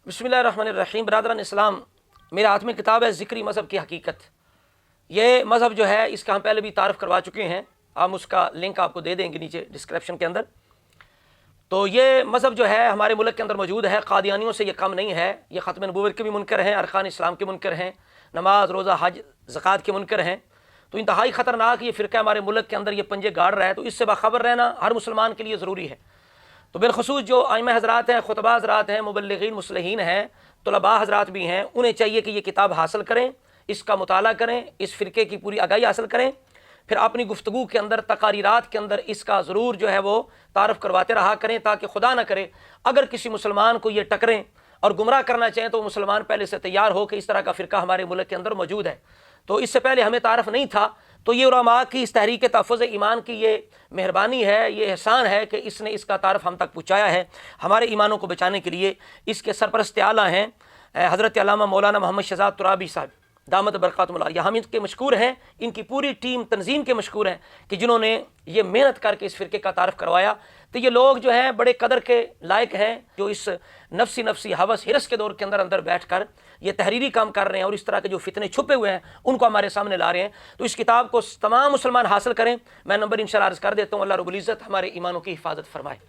बिस्मिल्लाहिर्रहमानिर्रहीम। बरादरान इस्लाम, मेरे हाथ में किताब है ज़िक्री मज़हब की हकीकत। ये मज़हब जो है इसका हम पहले भी तारफ़ करवा चुके हैं, हम उसका लिंक आपको दे देंगे नीचे डिस्क्रिप्शन के अंदर। तो ये मज़हब जो है हमारे मुल्क के अंदर मौजूद है, कादियानियों से ये कम नहीं है। ये ख़त्म नबूवत के भी मुनकर हैं, अरकान इस्लाम के मुनकर हैं, नमाज रोज़ा हज ज़कात के मुनकर हैं। तो इंतहाई ख़तरनाक ये फ़िरका हमारे मुल्क के अंदर ये पंजे गाड़ रहा है। तो इससे बाखबर रहना हर मुसलमान के लिए ज़रूरी है। तो बिलखसूस जो आइमा हज़रात हैं, खुतबा हज़रात हैं, मुबल्लिगीन मुस्लिहीन हैं, तलबा हज़रात भी हैं, उन्हें चाहिए कि ये किताब हासिल करें, इसका मुताला करें, इस फ़िरके की पूरी आगाही हासिल करें, फिर अपनी गुफ्तगू के अंदर तकारीरात के अंदर इसका ज़रूर जो है वो तारफ़ करवाते रहा करें, ताकि खुदा न करे अगर किसी मुसलमान को ये टकरें और गुमराह करना चाहें तो मुसलमान पहले से तैयार हो कि इस तरह का फ़िरका हमारे मुल्क के अंदर मौजूद है। तो इससे पहले हमें तारफ़ नहीं था। तो ये उलमा की इस तहरीक तहफ़्फ़ुज़ ईमान की ये मेहरबानी है, ये एहसान है कि इसने इसका तारफ़ हम तक पहुँचाया है। हमारे ईमानों को बचाने के लिए इसके सरपरस्त आला हैं हज़रत अल्लामा मौलाना मोहम्मद शहज़ाद तुराबी साहब दामत बरक़ातुहुल आलिया। हम इनके मशकूर हैं, इनकी पूरी टीम तंजीम के मशकूर हैं कि जिन्होंने ये मेहनत करके इस फ़िरके का तारफ़ करवाया। तो ये लोग जो हैं बड़े कदर के लायक हैं, जो इस नफसी हवस हिरस के दौर के अंदर बैठ कर ये तहरीरी काम कर रहे हैं और इस तरह के जो फितने छुपे हुए हैं उनको हमारे सामने ला रहे हैं। तो इस किताब को तमाम मुसलमान हासिल करें। मैं नंबर इंशाअल्लाह अर्ज़ कर देता हूँ। अल्लाह रब्बुल इज़्ज़त हमारे ईमानों की हिफाजत फरमाए।